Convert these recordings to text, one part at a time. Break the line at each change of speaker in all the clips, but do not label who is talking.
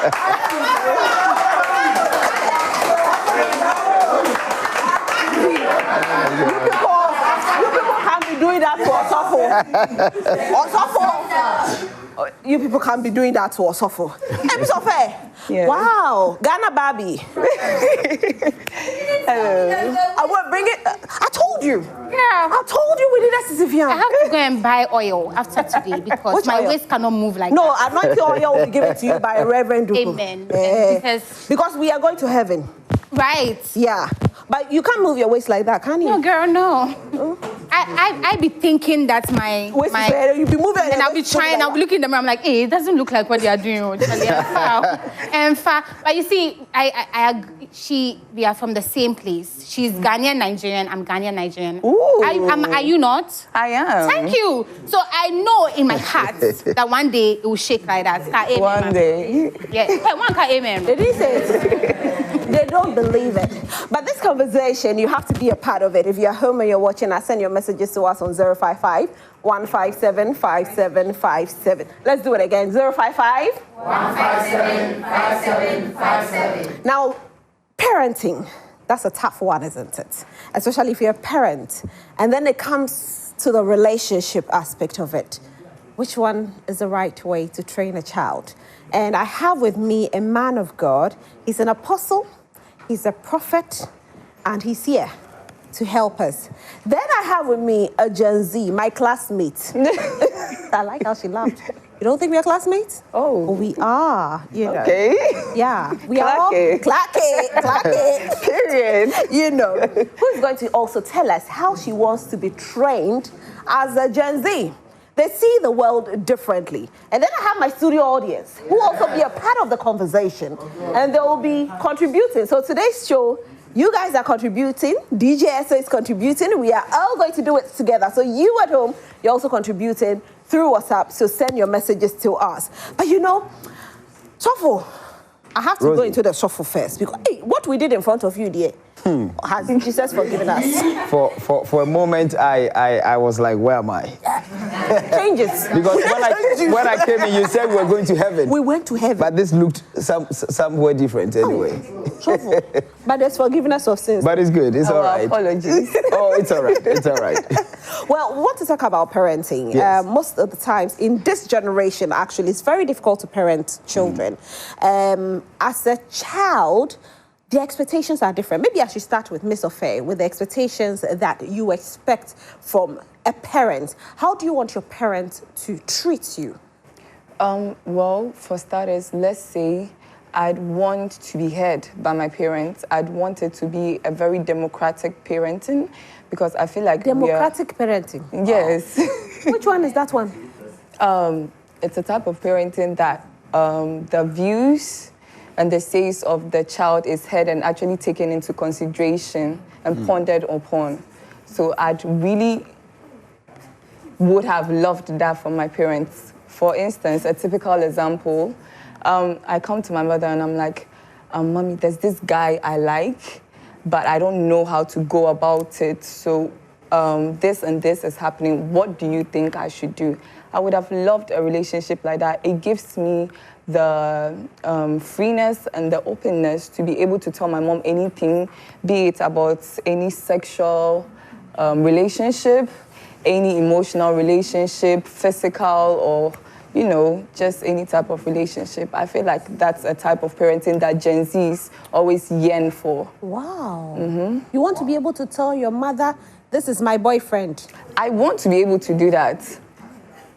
You people can't be doing that to Osofo. You people can't be doing that to Osofo.
Yeah.
Wow, Ghana Barbie. I will bring it. I told you.
Yeah.
I told you we need a Sisifian.
I have to go and buy oil after today because
Which
my
oil?
waist cannot move like
No,
that.
anointing oil will be given to you by Reverend Duku.
Amen.
Because we are going to heaven.
Right.
Yeah. But you can't move your waist like that, can you?
No, girl, no. I be thinking that my
Waist is better. You be moving.
and I'll be trying. I'll be looking at them. I'm like, hey, it doesn't look like what they are doing. But you see, we are from the same place. She's Ghanaian Nigerian. I'm Ghanaian Nigerian.
Ooh.
Are you not?
I am.
Thank you. So I know in my heart that one day it will shake like that.
One day.
Yeah. One can amen.
They didn't say it. They don't believe it. But this conversation, you have to be a part of it. If you're home and you're watching, send your messages to us on 055-157-5757. Let's do it again. 055-157-5757. Now, parenting, that's a tough one, isn't it? Especially if you're a parent. And then it comes to the relationship aspect of it. Which one is the right way to train a child? And I have with me a man of God. He's an apostle, he's a prophet, and he's here to help us. Then I have with me a Gen Z, my classmate. I like how she laughed. You don't think we are classmates?
Oh.
We are, you know.
Okay.
Yeah, we are all clack it.
Period.
You know. Who's going to also tell us how she wants to be trained as a Gen Z? They see the world differently. And then I have my studio audience who also be a part of the conversation. And they will be contributing. So today's show, you guys are contributing. DJ SO is contributing. We are all going to do it together. So you at home, you're also contributing through WhatsApp. So send your messages to us. But you know, shuffle. I have to go into the shuffle first. Because hey, what we did in front of you, dear, has Jesus forgiven us?
For a moment, I was like, where am I?
Changes.
Because when I came in, you said we were going to heaven.
We went to heaven.
But this looked somewhere different anyway.
Shuffle. But there's forgiveness of sins.
But it's good. It's all right.
Apologies.
Oh, it's all right. It's all right.
Well, we want to talk about parenting.
Yes.
Most of the times in this generation, actually, it's very difficult to parent children. As a child, the expectations are different. Maybe I should start with Miss Ofe, with the expectations that you expect from a parent. How do you want your parent to treat you?
Well, for starters, let's say I'd want to be heard by my parents. I'd want it to be a very democratic parenting because I feel like
Democratic parenting?
Yes.
Which one is that one?
It's a type of parenting that the views and the says of the child is heard and actually taken into consideration and pondered upon. So I'd really would have loved that from my parents. For instance, a typical example, I come to my mother and I'm like, Mommy, there's this guy I like, but I don't know how to go about it. So this and this is happening. What do you think I should do? I would have loved a relationship like that. It gives me the freeness and the openness to be able to tell my mom anything, be it about any sexual relationship, any emotional relationship, physical, or, you know, just any type of relationship. I feel like that's a type of parenting that Gen Zs always yearn for.
Wow. You want to be able to tell your mother, this is my boyfriend.
I want to be able to do that.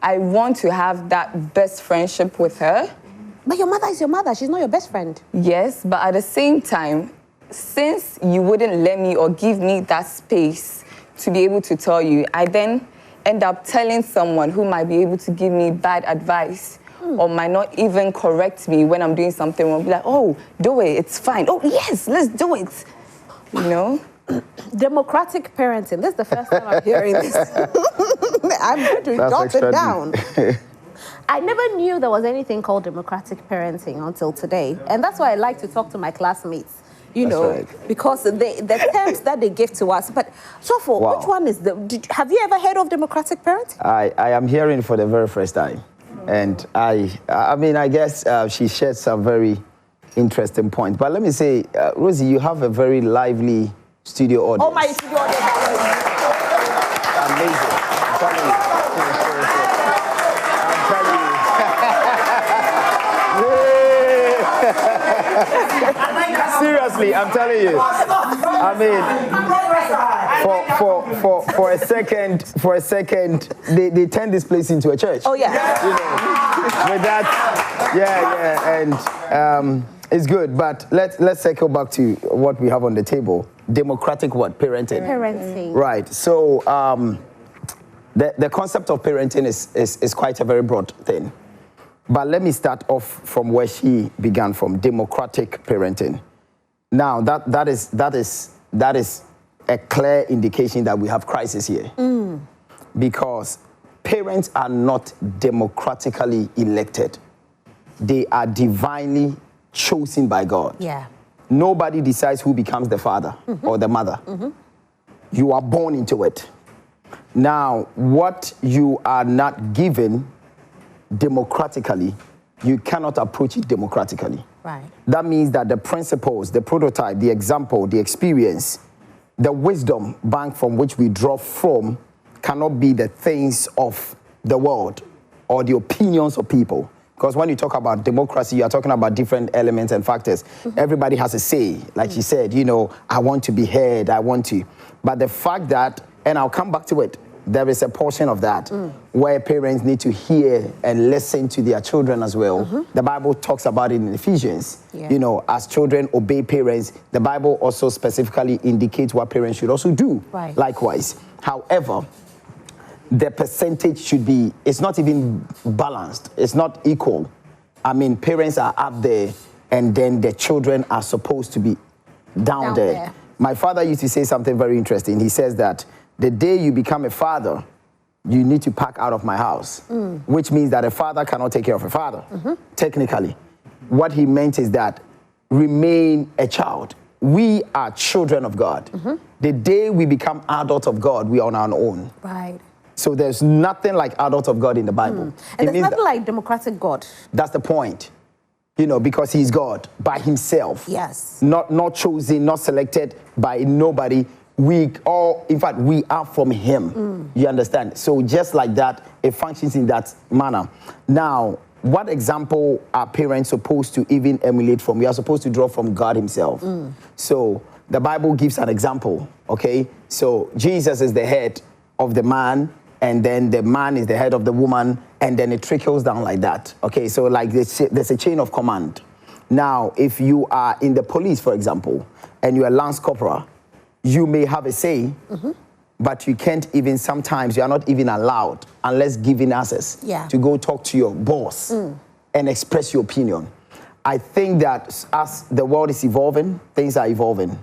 I want to have that best friendship with her.
But your mother is your mother. She's not your best friend.
Yes, but at the same time, since you wouldn't let me or give me that space to be able to tell you, I then end up telling someone who might be able to give me bad advice or might not even correct me when I'm doing something wrong. Be like, oh, do it, it's fine. Oh, yes, let's do it. You know?
Democratic parenting. This is the first time I'm hearing this. I'm going to jot it down. I never knew there was anything called democratic parenting until today. And that's why I like to talk to my classmates, you know, because the terms that they give to us. But, Shofo, which one is have you ever heard of democratic parenting?
I am hearing for the very first time. And I mean, I guess she shared some very interesting points. But let me say, Rosie, you have a very lively studio audience.
Oh, my studio audience.
Amazing. I'm telling you. Seriously, I'm telling you. I mean, for a second, they turned this place into a church.
Oh yeah.
You know, with that, and it's good. But let's circle back to what we have on the table: democratic what? Parenting.
Parenting.
Right. So the concept of parenting is quite a very broad thing. But let me start off from where she began from: democratic parenting. Now that is a clear indication that we have crisis here, because parents are not democratically elected; they are divinely chosen by God.
Yeah.
Nobody decides who becomes the father or the mother. You are born into it. Now, what you are not given democratically, you cannot approach it democratically.
Right.
That means that the principles, the prototype, the example, the experience, the wisdom bank from which we draw from cannot be the things of the world or the opinions of people. Because when you talk about democracy, you are talking about different elements and factors. Everybody has a say. Like she said, you know, I want to be heard, I want to. But the fact that, and I'll come back to it, there is a portion of that where parents need to hear and listen to their children as well. The Bible talks about it in Ephesians. You know, as children obey parents, the Bible also specifically indicates what parents should also do.
Right.
Likewise. However, the percentage should be, it's not even balanced. It's not equal. I mean, parents are up there and then the children are supposed to be down there. My father used to say something very interesting. He says that the day you become a father, you need to pack out of my house, which means that a father cannot take care of a father, technically. What he meant is that remain a child. We are children of God. The day we become adults of God, we are on our own.
Right.
So there's nothing like adults of God in the Bible.
And there's nothing like democratic God.
That's the point. You know, because he's God by himself.
Yes.
Not chosen, not selected by nobody. We all, in fact, we are from him. You understand? So just like that, it functions in that manner. Now, what example are parents supposed to even emulate from? We are supposed to draw from God himself. So the Bible gives an example, okay? So Jesus is the head of the man, and then the man is the head of the woman, and then it trickles down like that, okay? So like there's a chain of command. Now, if you are in the police, for example, and you are Lance Corporal, you may have a say, but you can't even, sometimes you are not even allowed, unless given access, to go talk to your boss and express your opinion. I think that as the world is evolving, things are evolving.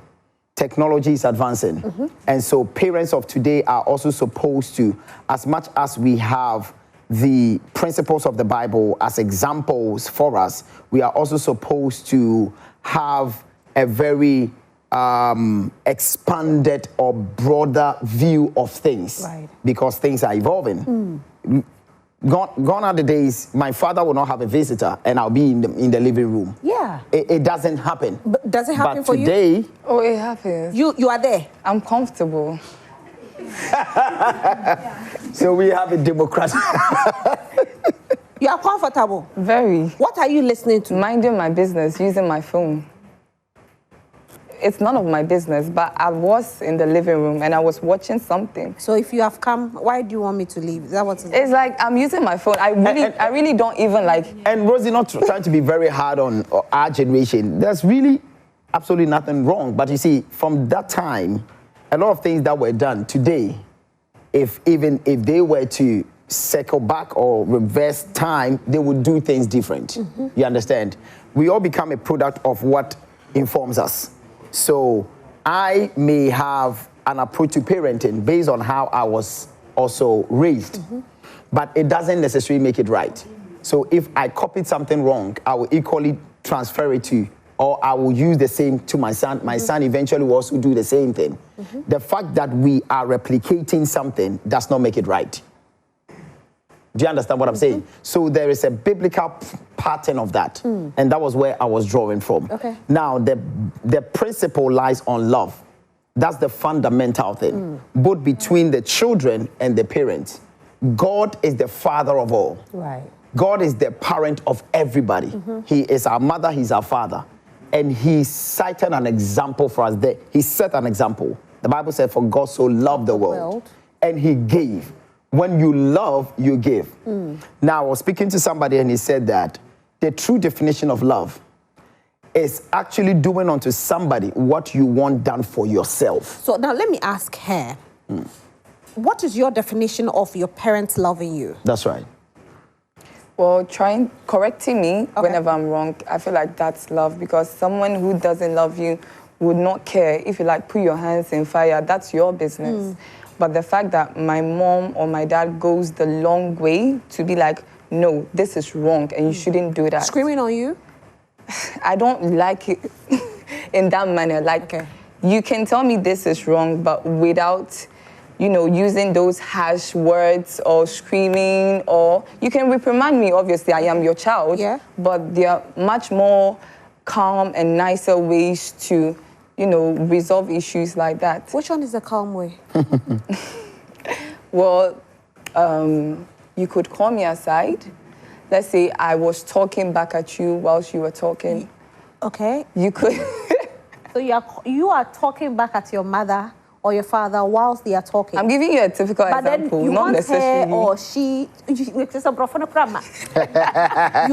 Technology is advancing. And so parents of today are also supposed to, as much as we have the principles of the Bible as examples for us, we are also supposed to have a very expanded or broader view of things, because things are evolving. Gone are the days my father will not have a visitor and I'll be in the living room.
Yeah.
It doesn't happen.
But does it happen for
today,
you?
Oh, it happens.
You are there.
I'm comfortable.
So we have a democracy.
You are comfortable.
Very.
What are you listening to?
Minding my business, using my phone. It's none of my business, but I was in the living room and I was watching something.
So if you have come, why do you want me to leave? Is that what it is?
It's like I'm using my phone. I really don't even like.
And Rosie, not trying to be very hard on our generation. There's really absolutely nothing wrong. But you see, from that time, a lot of things that were done today, if they were to circle back or reverse time, they would do things different. You understand? We all become a product of what informs us. So I may have an approach to parenting based on how I was also raised, but it doesn't necessarily make it right. So if I copied something wrong, I will equally transfer it to, or I will use the same to my son. My son eventually will also do the same thing. The fact that we are replicating something does not make it right. Do you understand what I'm saying? So there is a biblical pattern of that. And that was where I was drawing from.
Okay.
Now, the principle lies on love. That's the fundamental thing, both between the children and the parents. God is the father of all.
Right.
God is the parent of everybody. He is our mother, he's our father. And he cited an example for us there. He set an example. The Bible said, for God so loved the world. And he gave. When you love, you give. Now, I was speaking to somebody and he said that the true definition of love is actually doing unto somebody what you want done for yourself.
So now let me ask her, what is your definition of your parents loving you?
That's right.
Well, correcting me whenever I'm wrong, I feel like that's love, because someone who doesn't love you would not care if you like put your hands in fire. That's your business. But the fact that my mom or my dad goes the long way to be like, no, this is wrong and you shouldn't do that.
Screaming on you?
I don't like it in that manner. Like, you can tell me this is wrong, but without, you know, using those harsh words or screaming, or you can reprimand me, obviously, I am your child.
Yeah.
But there are much more calm and nicer ways to, you know, resolve issues like that.
Which one is the calm way?
Well, you could call me aside. Let's say I was talking back at you whilst you were talking.
Okay.
You could.
So you are talking back at your mother or your father whilst they are talking.
I'm giving you a typical example,
then you
not
want
necessarily.
her or she, you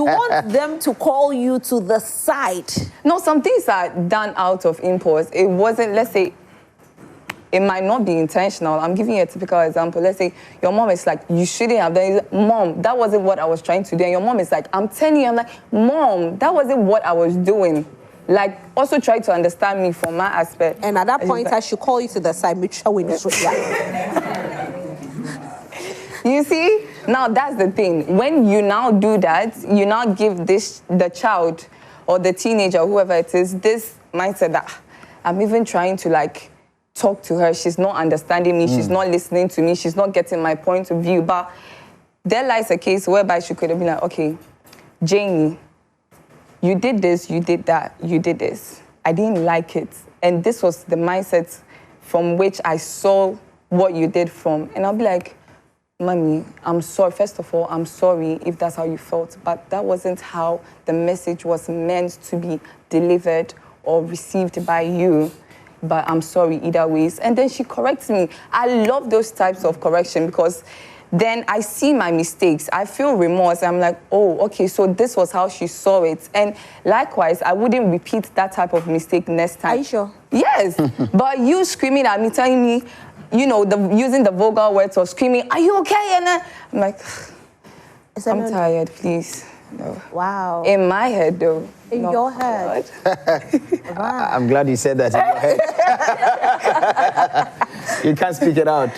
want them to call you to the side.
No, some things are done out of impulse. It wasn't, let's say, it might not be intentional. I'm giving you a typical example. Let's say your mom is like, you shouldn't have done it. Mom, that wasn't what I was trying to do. And your mom is like, I'm telling you, I'm like, Mom, that wasn't what I was doing. Like, also try to understand me from my aspect.
And at that point, I should call you to the side, make sure we know.
You see? Now, that's the thing. When you now do that, you now give the child or the teenager, whoever it is, this mindset that I'm even trying to, like, talk to her. She's not understanding me. She's not listening to me. She's not getting my point of view. But there lies a case whereby she could have been like, okay, Jainy, you did this, you did that, you did this. I didn't like it. And this was the mindset from which I saw what you did from. And I'll be like, Mommy, I'm sorry. First of all, I'm sorry if that's how you felt. But that wasn't how the message was meant to be delivered or received by you. But I'm sorry either ways. And then she corrects me. I love those types of correction because then I see my mistakes. I feel remorse. I'm like, oh, okay, so this was how she saw it. And likewise, I wouldn't repeat that type of mistake next time.
Are you sure?
Yes. But you screaming at me, telling me, you know, using the vulgar words of screaming, are you okay? And I'm like, I'm tired, please. No.
Wow.
In my head, though.
In your head.
Wow. I'm glad you said that in your head. You can't speak it out.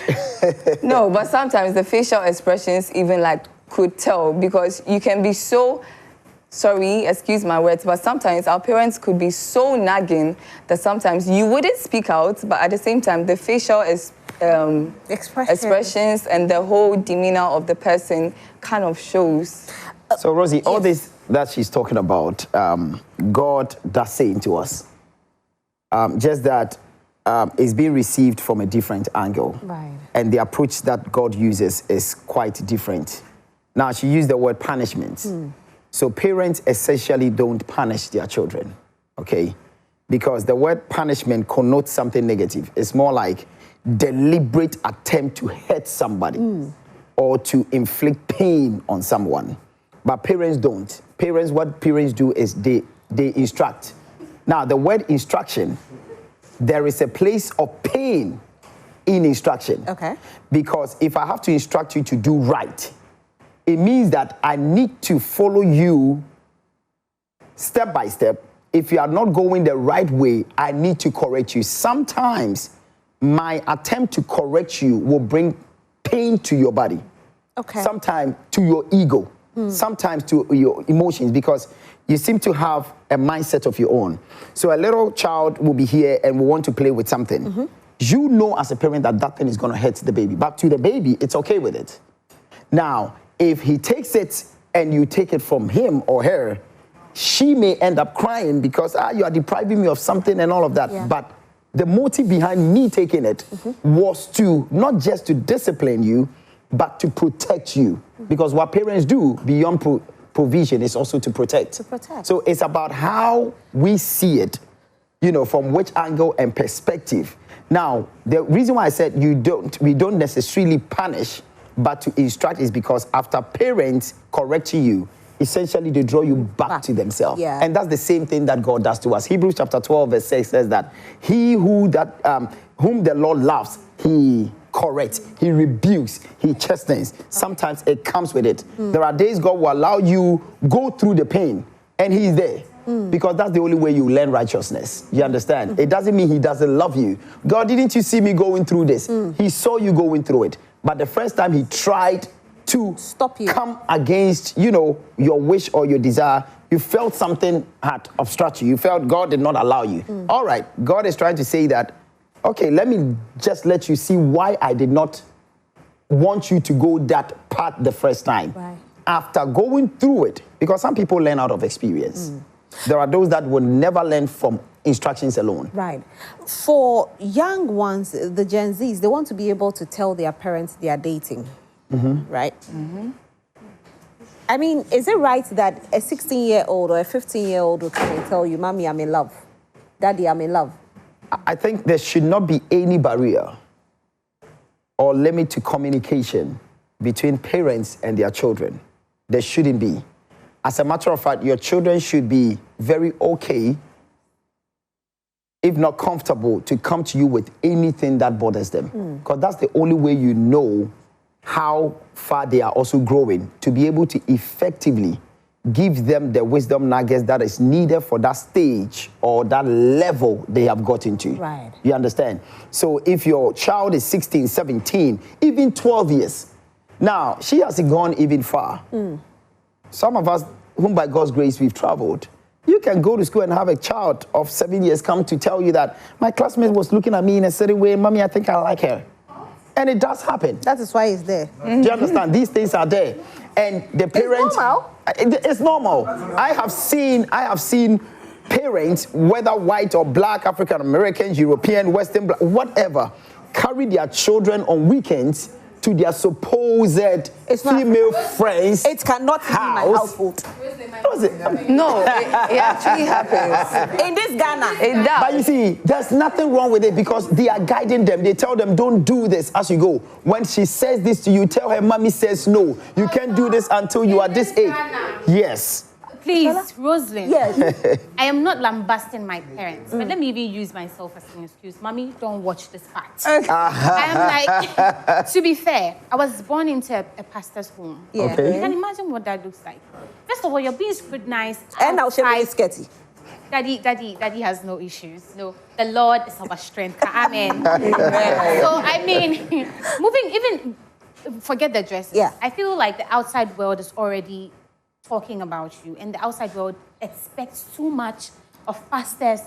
No, but sometimes the facial expressions even like could tell, because you can be so, sorry, excuse my words, but sometimes our parents could be so nagging that sometimes you wouldn't speak out, but at the same time, the facial expressions and the whole demeanor of the person kind of shows.
So, Rosie, all this that she's talking about, God does say to us, just that it's being received from a different angle.
Right.
And the approach that God uses is quite different. Now, she used the word punishment. So parents essentially don't punish their children, okay? Because the word punishment connotes something negative. It's more like deliberate attempt to hurt somebody or to inflict pain on someone. But parents don't. What parents do is they instruct. Now, the word instruction, there is a place of pain in instruction.
Okay.
Because if I have to instruct you to do right, it means that I need to follow you step by step. If you are not going the right way, I need to correct you. Sometimes my attempt to correct you will bring pain to your body.
Okay.
Sometimes to your ego. Sometimes to your emotions, because you seem to have a mindset of your own. So a little child will be here and will want to play with something. You know as a parent that that thing is going to hurt the baby. But to the baby, it's okay with it. Now, if he takes it and you take it from him or her, she may end up crying because you are depriving me of something and all of that.
Yeah.
But the motive behind me taking it was to not just to discipline you, but to protect you. Because what parents do beyond provision is also to protect.
To protect.
So it's about how we see it, you know, from which angle and perspective. Now, the reason why I said we don't necessarily punish, but to instruct is because after parents correcting you, essentially they draw you back to themselves.
Yeah.
And that's the same thing that God does to us. Hebrews chapter 12 verse 6 says that he whom the Lord loves, he corrects, he rebukes, he chastens. Sometimes it comes with it. There are days God will allow you go through the pain and he's there. Because that's the only way you learn righteousness. You understand? It doesn't mean he doesn't love you. God, didn't you see me going through this? He saw you going through it. But the first time he tried to
stop you,
come against, you know, your wish or your desire, you felt something had obstructed you. You felt God did not allow you. All right, God is trying to say that, okay, let me just let you see why I did not want you to go that path the first time.
Right.
After going through it, because some people learn out of experience. There are those that will never learn from instructions alone.
Right. For young ones, the Gen Zs, they want to be able to tell their parents they are dating. Right? I mean, is it right that a 16-year-old or a 15-year-old will come and tell you, Mommy, I'm in love. Daddy, I'm in love.
I think there should not be any barrier or limit to communication between parents and their children. There shouldn't be. As a matter of fact, your children should be very okay, if not comfortable, to come to you with anything that bothers them. Because that's the only way you know how far they are also growing, to be able to effectively give them the wisdom nuggets that is needed for that stage or that level they have gotten to.
Right.
You understand? So if your child is 16, 17, even 12 years, now she hasn't gone even far. Some of us, whom by God's grace we've traveled, you can go to school and have a child of 7 years come to tell you that my classmate was looking at me in a certain way, Mommy, I think I like her. And it does happen.
That is why it's there.
Do you understand? These things are there. And the parents...
It's normal.
It's normal. I have seen parents, whether white or black, African Americans, European, Western, black, whatever, carry their children on weekends to their supposed female friends.
It cannot be my household.
No, it actually happens.
In this Ghana.
It does.
But you see, there's nothing wrong with it because they are guiding them. They tell them, don't do this as you go. When she says this to you, tell her, Mommy says no. You can't do this until you are this age. Yes.
Please, Rosalind.
Yes.
I am not lambasting my parents, but let me even use myself as an excuse. Mommy, don't watch this part. I am like, to be fair, I was born into a pastor's home.
Yeah.
Okay.
You can imagine what that looks like. First of all, you're being scrutinized.
And now she is
outside.
sketchy.
Daddy has no issues. No, the Lord is our strength. Amen. So, I mean, even forget the dresses.
Yeah.
I feel like the outside world is already talking about you, and the outside world expects too much of pastors,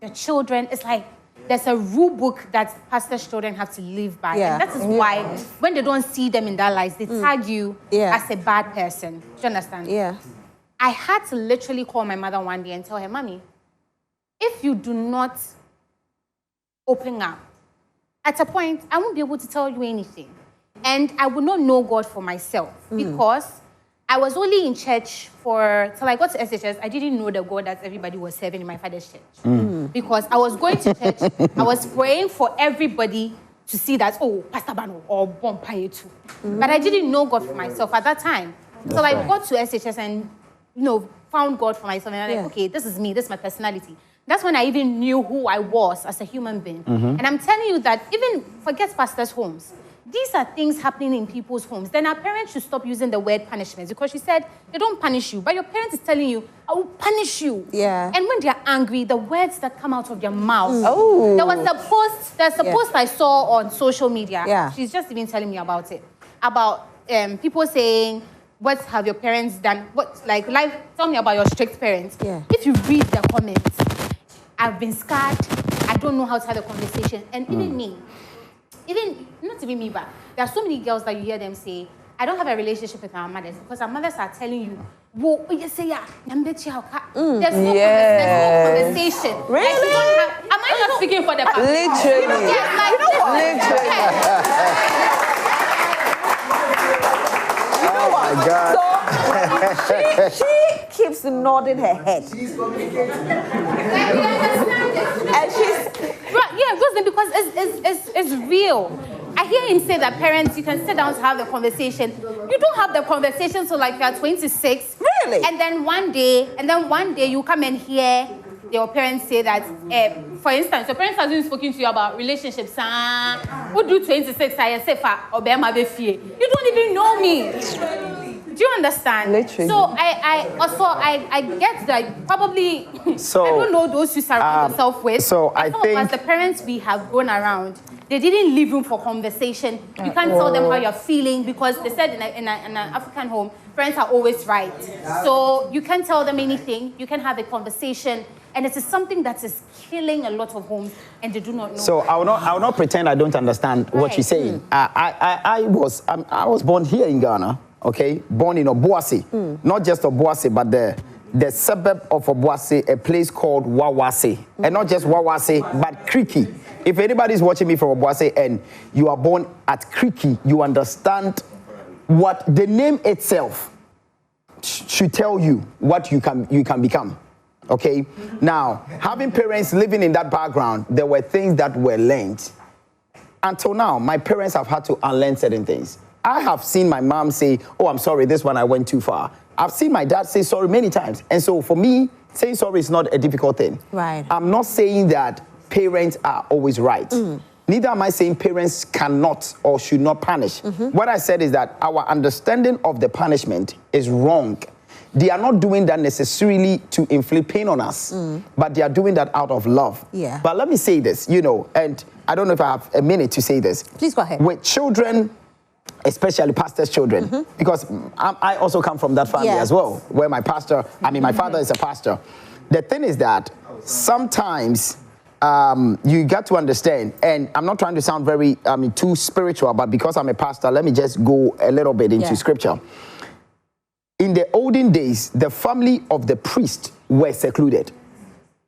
your children. It's like there's a rule book that pastors' children have to live by.
Yeah.
And that is why when they don't see them in that light, they tag you as a bad person. Do you understand?
Yeah.
I had to literally call my mother one day and tell her, Mommy, if you do not open up, at a point, I won't be able to tell you anything. And I would not know God for myself because I was only in church till I got to SHS. I didn't know the God that everybody was serving in my father's church. Because I was going to church, I was praying for everybody to see that, oh, Pastor Bano or Bompaye too. But I didn't know God for myself at that time. So I got to SHS and, found God for myself. And I'm like, okay, this is me, this is my personality. That's when I even knew who I was as a human being. And I'm telling you that even, forget pastors' homes, these are things happening in people's homes. Then our parents should stop using the word punishment because she said, they don't punish you, but your parents is telling you, I will punish you.
Yeah.
And when they're angry, the words that come out of their mouth. Oh. There's a post I saw on social media.
Yeah.
She's just even telling me about it. About people saying, what have your parents done? Tell me about your strict parents.
Yeah.
If you read the comments, I've been scarred. I don't know how to have a conversation. And even me, not even me, but there are so many girls that you hear them say, I don't have a relationship with our mothers because our mothers are telling you, whoa, you say, yeah, there's no conversation.
Really?
Like, you don't have, am I not speaking for the public?
Literally.
Yes, like,
You know what?
Oh my God.
So she keeps nodding her head.
She's communicating. And she's right, yeah, because it's real. I hear him say that parents, you can sit down to have the conversation. You don't have the conversation till like you're 26.
Really?
And then one day you come and hear your parents say that, for instance, your parents have been speaking to you about relationships. Who do 26? I say, you don't even know me. Do you understand?
Literally.
So I get that probably
So,
I don't know those you surround yourself with.
so I
some
think-
of us, the parents we have grown around, they didn't leave room for conversation. You can't tell them how you're feeling because they said in an African home, parents are always right. So you can't tell them anything. You can have a conversation. And it is something that is killing a lot of homes and they do not know.
So I will not pretend I don't understand what you're saying. I was born here in Ghana, okay? Born in Obuasi. Not just Obuasi, but the suburb of Obuasi, a place called Wawase. And not just Wawase, but Kriki. If anybody's watching me from Obuasi and you are born at Kriki, you understand what the name itself should tell you what you can become. Okay? Now, having parents living in that background, there were things that were learned. Until now, my parents have had to unlearn certain things. I have seen my mom say, oh, I'm sorry, this one I went too far. I've seen my dad say sorry many times. And so for me, saying sorry is not a difficult thing.
Right.
I'm not saying that parents are always right. Neither am I saying parents cannot or should not punish. What I said is that our understanding of the punishment is wrong. They are not doing that necessarily to inflict pain on us, but they are doing that out of love.
Yeah.
But let me say this, and I don't know if I have a minute to say this.
Please go ahead.
With children, especially pastors' children, because I also come from that family as well, where my father is a pastor. The thing is that sometimes you got to understand, and I'm not trying to sound very too spiritual, but because I'm a pastor, let me just go a little bit into scripture. In the olden days, the family of the priest were secluded.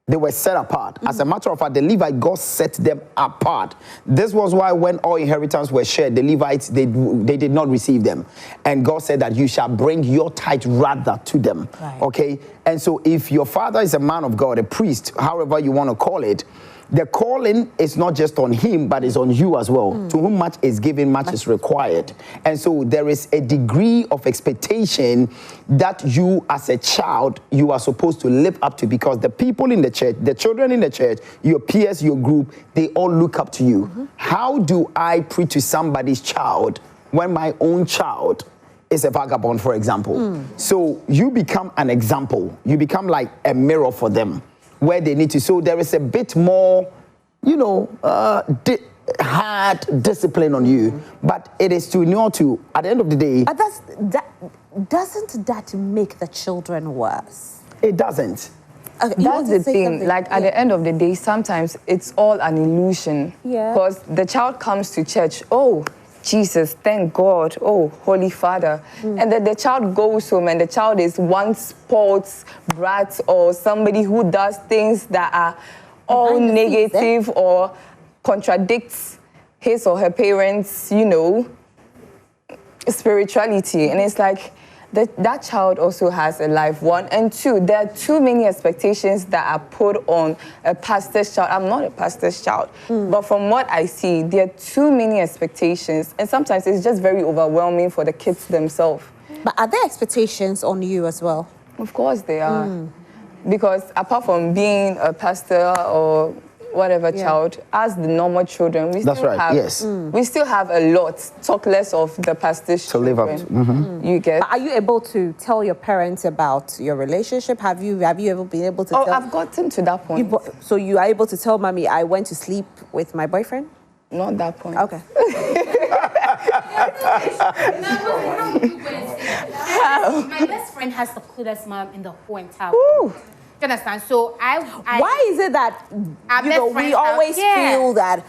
They were set apart. As a matter of fact, the Levites, God set them apart. This was why when all inheritance were shared, the Levites, they did not receive them. And God said that you shall bring your tithe rather to them. Right. Okay? And so if your father is a man of God, a priest, however you want to call it, the calling is not just on him, but is on you as well. To whom much is given, much is required. And so there is a degree of expectation that you as a child, you are supposed to live up to, because the people in the church, the children in the church, your peers, your group, they all look up to you. How do I preach to somebody's child when my own child is a vagabond, for example? So you become an example. You become like a mirror for them, where they need to. So there is a bit more, hard discipline on you, but it is to know to, at the end of the day.
But doesn't that make the children worse?
It doesn't.
Okay,
That's the thing. Like at the end of the day, sometimes it's all an illusion.
Yeah.
Because the child comes to church, oh, Jesus, thank God, oh, Holy Father. And then the child goes home and the child is one sports brat or somebody who does things that are all negative or contradicts his or her parents, spirituality. And it's like, that child also has a life, one. And two, there are too many expectations that are put on a pastor's child. I'm not a pastor's child, but from what I see, there are too many expectations. And sometimes it's just very overwhelming for the kids themselves.
But are there expectations on you as well?
Of course they are. Because apart from being a pastor or whatever child, as the normal children, we still have a lot, talk less of the pastor's
to live up to.
You get.
But are you able to tell your parents about your relationship? Have you ever been able to tell?
I've gotten to that point.
So you are able to tell mommy, I went to sleep with my boyfriend?
Not that point.
Okay.
My best friend has the coolest mom in the whole entire world. you understand? So
why is it that
our
you
best
know we
friends are-
always feel that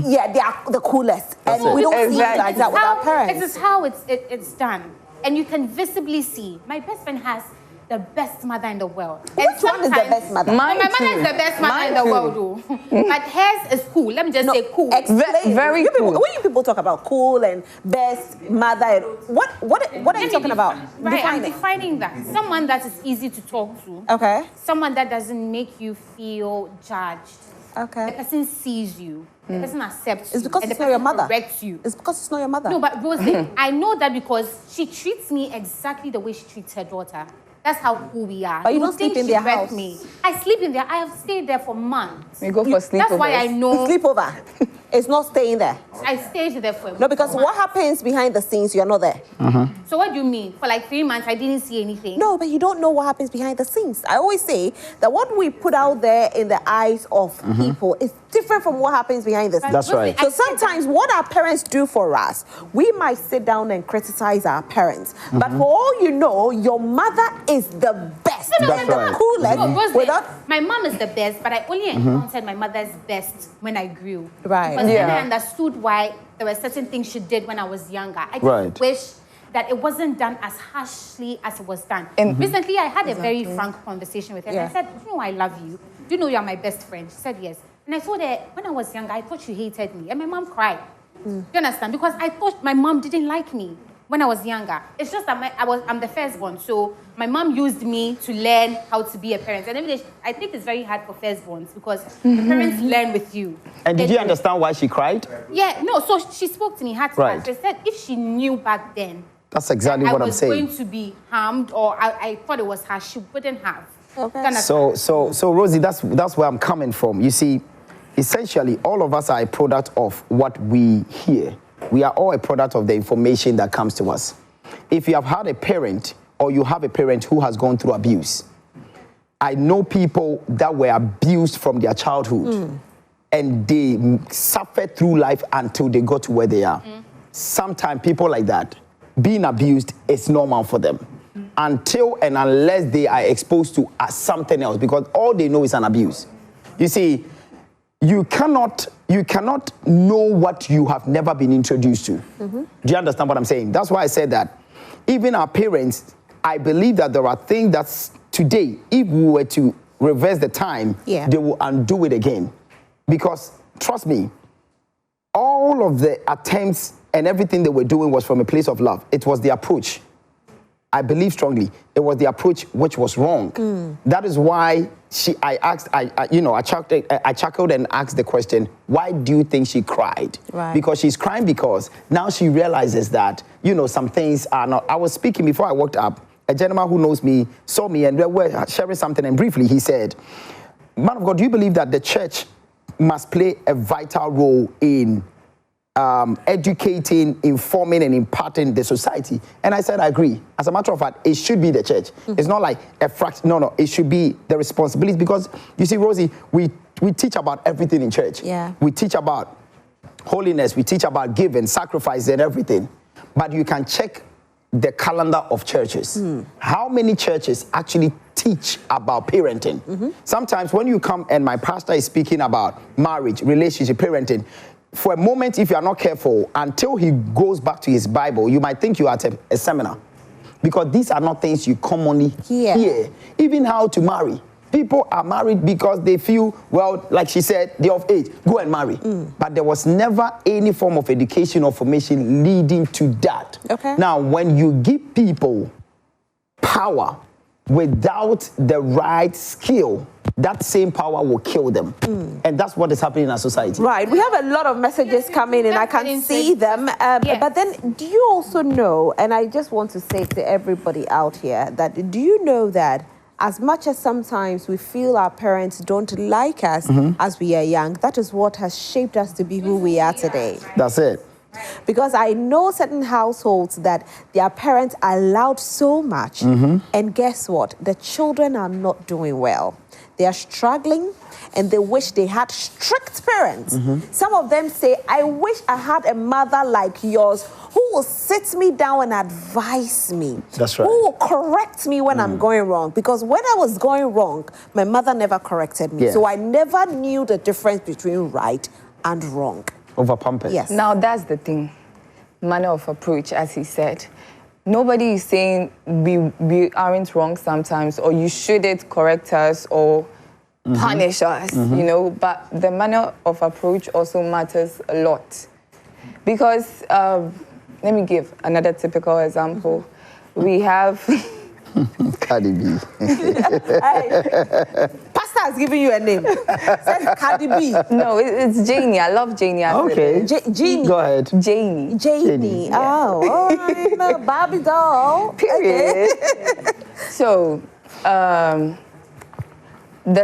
yeah, they are the coolest, and we don't see it like that with our parents?
This is how it's done, and you can visibly see. My best friend has the best mother in the world.
Which one is the best mother?
My mother is the best mother in the world, though. But hers is cool. Let me just say cool.
Explain.
Very
you people,
cool.
when you people talk about cool and best mother, and what are you talking about?
Right, I'm
Define it.
defining that. Someone that is easy to talk to.
Okay.
Someone that doesn't make you feel judged. The
Okay.
person sees you. The person accepts
It's
you.
because
and
it's
the
not your
person
mother.
corrects you.
It's because it's not your mother.
No, but Rosie, I know that because she treats me exactly the way she treats her daughter. That's how cool we are.
But you don't sleep
think
in
she
their
birthed
house.
Me. I sleep in there. I have stayed there for months.
We go for sleepovers.
That's why I know.
Sleepover. It's not staying there.
I stayed there for
No, because what happens behind the scenes, you're not there.
So what do you mean? For like 3 months, I didn't see anything.
No, but you don't know what happens behind the scenes. I always say that what we put out there in the eyes of people is different from what happens behind the scenes.
That's right.
So sometimes what our parents do for us, we might sit down and criticize our parents. But for all you know, your mother is the best.
That's
and the
right.
coolest.
No, Rosie,
Without
my mom is the best, but I only encountered my mother's best when I grew.
Right.
Because then
Yeah.
I understood why there were certain things she did when I was younger. I just
Right.
wish that it wasn't done as harshly as it was done.
And-
Recently, I had a very frank conversation with her.
Yeah.
And I said, you know, I love you. Do you know you're my best friend? She said, yes. And I told her, when I was younger, I thought you hated me. And my mom cried. You understand? Because I thought my mom didn't like me when I was younger. It's just that I'm the firstborn. So my mom used me to learn how to be a parent. And every day, I think it's very hard for firstborns because the parents learn with you.
And did you understand why she cried?
Yeah, no. So she spoke to me, heart to
Right.
heart. She said if she knew back then
That's exactly what
I
I'm
was
saying.
going to be harmed or I thought it was harsh, she wouldn't have.
Okay.
You understand?
So Rosie, that's where I'm coming from. You see, essentially, all of us are a product of what we hear. We are all a product of the information that comes to us. If you have had a parent or you have a parent who has gone through abuse, I know people that were abused from their childhood and they suffered through life until they got to where they are. Sometimes people like that, being abused is normal for them until and unless they are exposed to something else, because all they know is an abuse. You see, you cannot know what you have never been introduced to. Do you understand what I'm saying? That's why I said that even our parents, I believe that there are things that today, if we were to reverse the time, they will undo it again. Because trust me, all of the attempts and everything they were doing was from a place of love. It was the approach. I believe strongly it was the approach which was wrong. That is why I chuckled and asked the question, why do you think she cried?
Right.
Because she's crying because now she realizes that, some things are not. I was speaking before I walked up. A gentleman who knows me saw me and we were sharing something, and briefly he said, man of God, do you believe that the church must play a vital role in educating, informing, and imparting the society? And I said, I agree. As a matter of fact, it should be the church. It's not like a fraction. No, it should be the responsibility. Because you see, Rosie, we teach about everything in church.
Yeah.
We teach about holiness. We teach about giving, sacrifice, and everything. But you can check the calendar of churches. How many churches actually teach about parenting? Sometimes when you come and my pastor is speaking about marriage, relationship, parenting, for a moment, if you are not careful, until he goes back to his Bible, you might think you are at a seminar. Because these are not things you commonly hear. Even how to marry. People are married because they feel, well, like she said, they're of age, go and marry. But there was never any form of education or formation leading to that.
Okay.
Now, when you give people power without the right skill, that same power will kill them. And that's what is happening in our society.
Right, we have a lot of messages coming in. I can see them. But then, do you also know, and I just want to say to everybody out here, that do you know that as much as sometimes we feel our parents don't like us as we are young, that is what has shaped us to be who we are today.
That's it.
Because I know certain households that their parents are allowed so much, and guess what? The children are not doing well. They are struggling, and they wish they had strict parents. Some of them say, I wish I had a mother like yours who will sit me down and advise me.
That's right.
Who will correct me when I'm going wrong. Because when I was going wrong, my mother never corrected me.
Yeah.
So I never knew the difference between right and wrong.
Over pampers.
Yes.
Now, that's the thing. Manner of approach, as he said. Nobody is saying we aren't wrong sometimes, or you shouldn't correct us or punish us, you know, but the manner of approach also matters a lot. Because, let me give another typical example. We have...
Cardi B.
Pastor has given you a name. Says Cardi B.
No, it's Jainy. I love Jainy.
Okay.
Jainy.
Go ahead.
Jainy.
Jainy. Oh, I'm a Barbie doll.
Period. So, the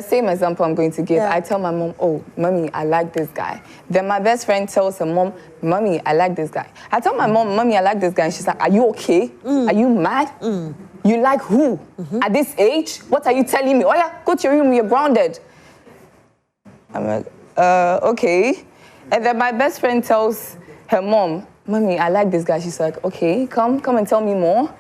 same example I'm going to give, I tell my mom, oh, mommy, I like this guy. Then my best friend tells her mom, mommy, I like this guy. I tell my mom, mommy, I like this guy. And she's like, are you okay? Are you mad? You like who? At this age? What are you telling me? Oh yeah, go to your room, you're grounded. I'm like, okay. And then my best friend tells her mom, mommy, I like this guy. She's like, okay, come and tell me more.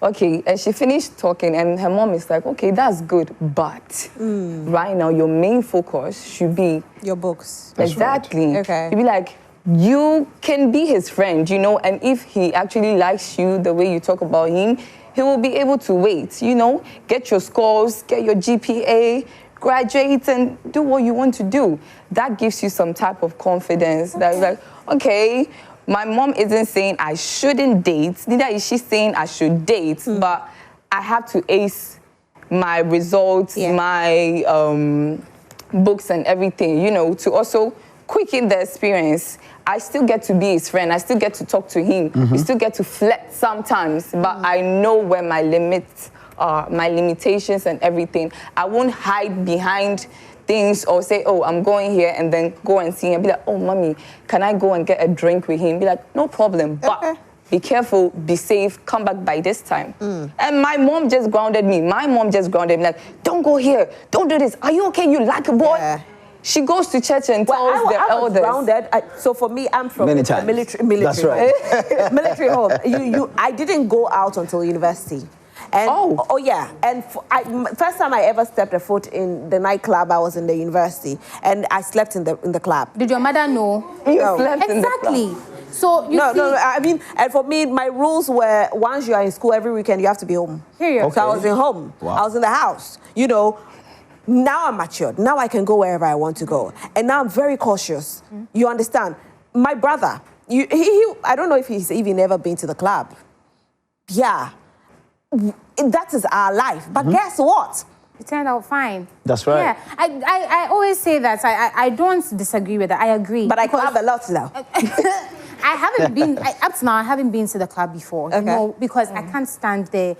Okay, and she finished talking, and her mom is like, okay, that's good, but right now your main focus should be
your books.
Exactly.
Okay.
You'd be like, you can be his friend, you know, and if he actually likes you the way you talk about him, he will be able to wait, you know, get your scores, get your GPA, graduate, and do what you want to do. That gives you some type of confidence that you're like, okay, my mom isn't saying I shouldn't date, neither is she saying I should date, but I have to ace my results, my books and everything, you know, to also quicken the experience. I still get to be his friend. I still get to talk to him. We still get to flirt sometimes, but I know where my limits are, my limitations and everything. I won't hide behind things or say, oh, I'm going here and then go and see him. Be like, oh, mommy, can I go and get a drink with him? Be like, no problem, but be careful, be safe, come back by this time. And my mom just grounded me. My mom just grounded me, like, don't go here, don't do this. Are you okay? You like a boy? Yeah. She goes to church and tells the elders.
Grounded. So for me, I'm from
Military.
Military.
That's right.
Military home. I didn't go out until university. And, yeah. And first time I ever stepped a foot in the nightclub, I was in the university, and I slept in the club.
Did your mother know?
You slept in the club.
Exactly. So you see,
no. I mean, and for me, my rules were once you are in school every weekend, you have to be home.
Period.
So I was in home.
Wow.
I was in the house. You know. Now I'm matured. Now I can go wherever I want to go, and now I'm very cautious. You understand? My brother, I don't know if he's even ever been to the club. Yeah. That is our life. But guess what?
it turned out fine.
That's right.
Yeah, I always say that. I don't disagree with that. I agree.
But I club a lot now.
I haven't been, up to now, I haven't been to the club before.
Okay.
No, because I can't stand the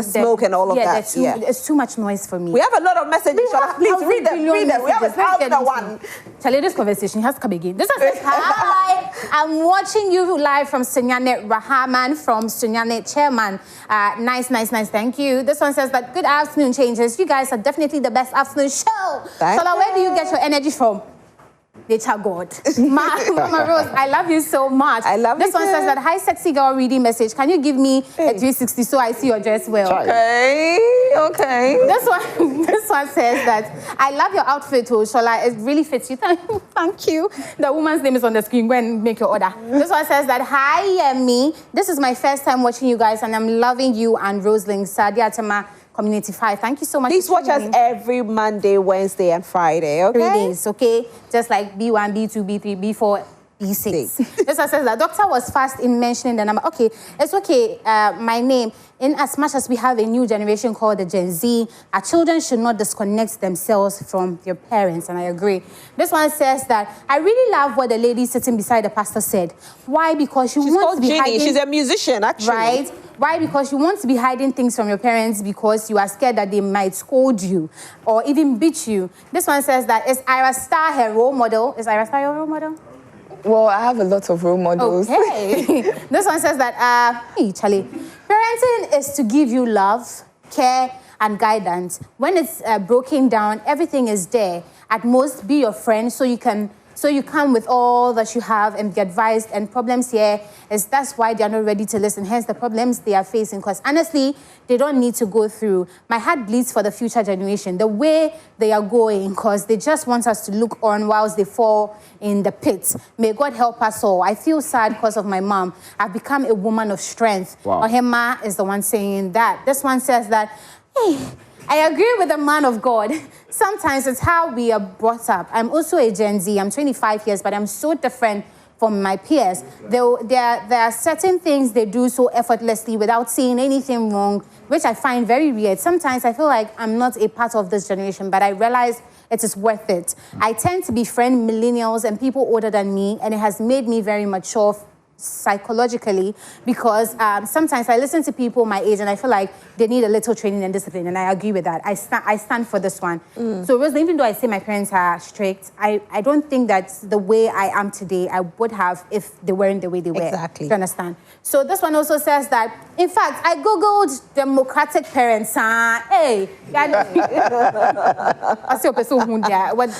smoke and all of that.
It's too much noise for me.
We have a lot of messages. Please read them. We have 1,001.
Charlie, this conversation has to come again. This one says, hi, I'm watching you live from Sunyane Rahaman, from Sunyane Chairman. Nice, thank you. This one says that, good afternoon, Changers. You guys are definitely the best afternoon show. So where do you get your energy from? Nature God. Mama Rose, I love you so much. I love you. This one says that, hi, sexy girl reading message. Can you give me a 360 so I see your dress well?
Okay.
This one says that, I love your outfit, Shola. It really fits you. Thank you. The woman's name is on the screen. Go and make your order. This one says that, hi, Yemi. This is my first time watching you guys, and I'm loving you and Rosling Sadia Tema. Community 5. Thank you so much.
Please watch us every Monday, Wednesday, and Friday, okay?
3 days, okay? Just like B1, B2, B3, B4, B6. This one says that doctor was fast in mentioning the number. Okay, it's okay, my name. In as much as we have a new generation called the Gen Z, our children should not disconnect themselves from their parents, and I agree. This one says that, I really love what the lady sitting beside the pastor said. Why? Because she wants to be
Jainy.
hiding...
She's a musician, actually.
Right? Why? Because you want to be hiding things from your parents because you are scared that they might scold you or even beat you. This one says that, is Ira Star her role model? Is Ira Star your role model?
Well, I have a lot of role models.
Okay. This one says that, hey, Charlie, parenting is to give you love, care, and guidance. When it's broken down, everything is there. At most, be your friend so you come with all that you have and be advised. And problems here is that's why they are not ready to listen. Hence the problems they are facing. Because honestly, they don't need to go through. My heart bleeds for the future generation, the way they are going, because they just want us to look on whilst they fall in the pit. May God help us all. I feel sad because of my mom. I've become a woman of strength.
Wow.
Ohema is the one saying that. This one says that, hey, I agree with the man of God. Sometimes it's how we are brought up. I'm also a Gen Z. I'm 25 years, but I'm so different from my peers. There are certain things they do so effortlessly without seeing anything wrong, which I find very weird. Sometimes I feel like I'm not a part of this generation, but I realize it is worth it. I tend to befriend millennials and people older than me, and it has made me very mature psychologically, because sometimes I listen to people my age and I feel like they need a little training and discipline, and I agree with that. I stand for this one. So Rosa, even though I say my parents are strict, I don't think that's the way I am today I would have if they weren't the way they were.
Exactly.
Do you understand? So this one also says that, in fact, I Googled democratic parents. Hey,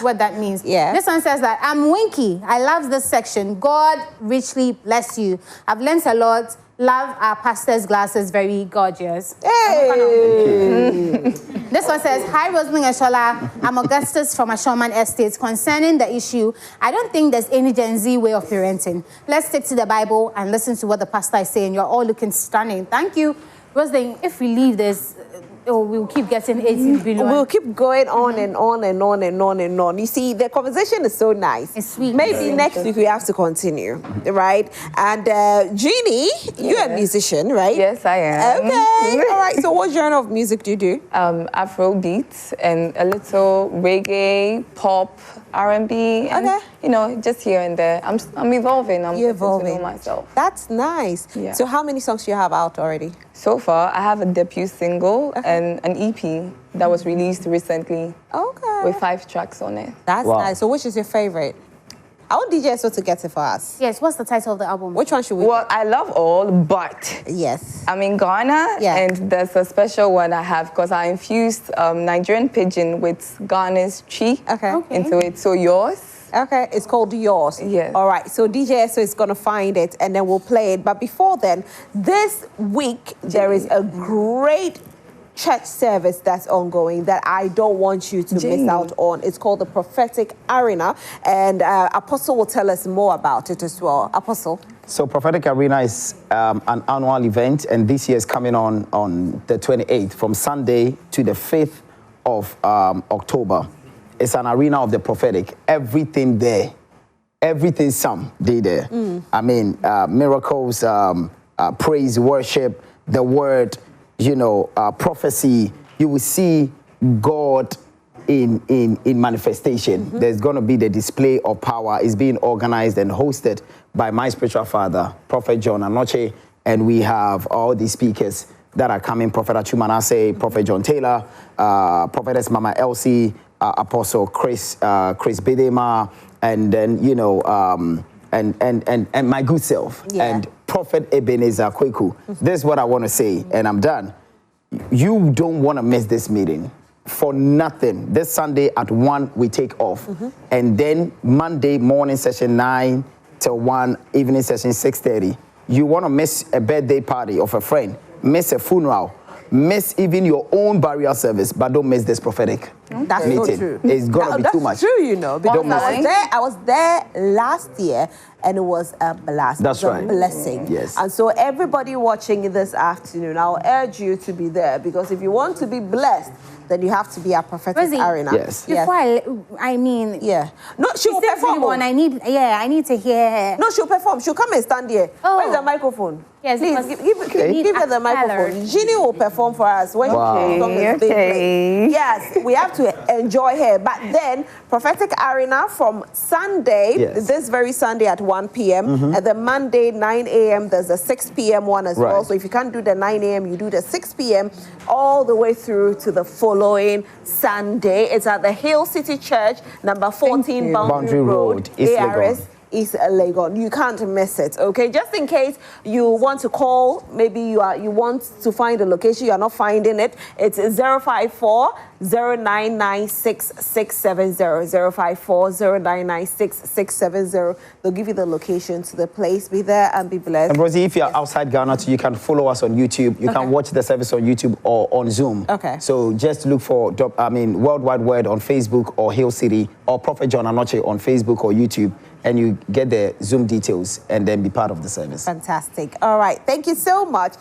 what that means.
Yeah.
This one says that, I'm Winky. I love this section. God richly bless you. I've learned a lot. Love our pastor's glasses, very gorgeous.
Hey!
This one says, hi, Rosamund and Shola. I'm Augustus from Ashoman Estates. Concerning the issue, I don't think there's any Gen Z way of parenting. Let's stick to the Bible and listen to what the pastor is saying. You're all looking stunning. Thank you. Rosamund, if we leave this, we'll keep getting 18 billion.
We'll keep going on and on and on and on and on. You see, the conversation is so nice.
It's sweet.
Maybe next week we have to continue, right? And Jainy, you're a musician, right?
Yes, I am.
Okay. All right. So what genre of music do you do?
Afro beats and a little reggae, pop, R&B, and
Okay.
you know, just here and there. I'm evolving. I'm
You're
getting to
evolving.
know myself.
That's nice.
Yeah.
So how many songs do you have out already?
So far, I have a debut single and an EP that was released recently
Okay.
with 5 tracks on it.
That's
Wow.
nice. So which is your favorite? I want DJ So to get it for us.
Yes, what's the title of the album?
Which one should we
Well, I love all, but
Yes.
I'm in Ghana,
Yeah.
and there's a special one I have because I infused Nigerian pidgin with Ghana's chi
Okay.
into it. So yours?
Okay, it's called Yours.
Yes.
All right, so DJ So is going to find it and then we'll play it. But before then, this week there is a great church service that's ongoing that I don't want you to miss
Jainy.
out on. It's called the Prophetic Arena, and Apostle will tell us more about it as well. Apostle.
So Prophetic Arena is an annual event, and this year is coming on the 28th, from Sunday to the 5th of October. It's an arena of the prophetic. Everything there, everything some day there. I mean, miracles, praise, worship, the word, you know, prophecy. You will see God in manifestation. There's going to be the display of power. It's being organized and hosted by my spiritual father, Prophet John Anoche, and we have all these speakers that are coming: Prophet Achumanase, Prophet John Taylor, Prophetess Mama Elsie, Apostle Chris Bidema, and then you know, and my good self, and Prophet Ebenezer Kweku. This is what I want to say, and I'm done. You don't want to miss this meeting for nothing. This Sunday at 1 we take off, and then Monday morning session 9 till 1, evening session 6:30. You want to miss a birthday party of a friend, miss a funeral, miss even your own burial service, but don't miss this prophetic
That's
meeting.
so true.
It's gonna be too much.
That's true, you know, because
Don't miss it.
I was there last year, and it was a blast.
That's
it was
right.
a blessing.
Yes.
And so everybody watching this afternoon, I'll urge you to be there, because if you want to be blessed, then you have to be at Prophetic
Rosie,
Arena.
Yes.
Before I mean,
Yeah. No, she will perform.
I need to hear her.
No, she'll perform. She'll come and stand here.
Oh.
Where's the microphone?
Yes,
Please,
because
give her the
a
microphone.
ballad.
Jainy will perform for us when
Wow.
she comes and
Okay.
Yes, we have to enjoy her. But then, Prophetic Arena from Sunday,
Yes.
this very Sunday at 1 p.m. And then Monday, 9 a.m., there's a 6 p.m. one as well.
Right.
So if you can't do the 9 a.m., you do the 6 p.m. all the way through to the following Sunday. It's at the Hill City Church, number 14
Boundary
Road,
Road, East
ARS.
Legon.
East Legon. You can't miss it, okay? Just in case you want to call, maybe you want to find the location, you are not finding it, it's 054 0996 670, 054 0996 670. They'll give you the location to the place. Be there and be blessed.
And Rosie, if you're outside Ghana too, you can follow us on YouTube. You can watch the service on YouTube or on Zoom.
Okay.
So just look for, World Wide Word on Facebook or Hill City or Prophet John Anoche on Facebook or YouTube, and you get the Zoom details and then be part of the service.
Fantastic. All right. Thank you so much.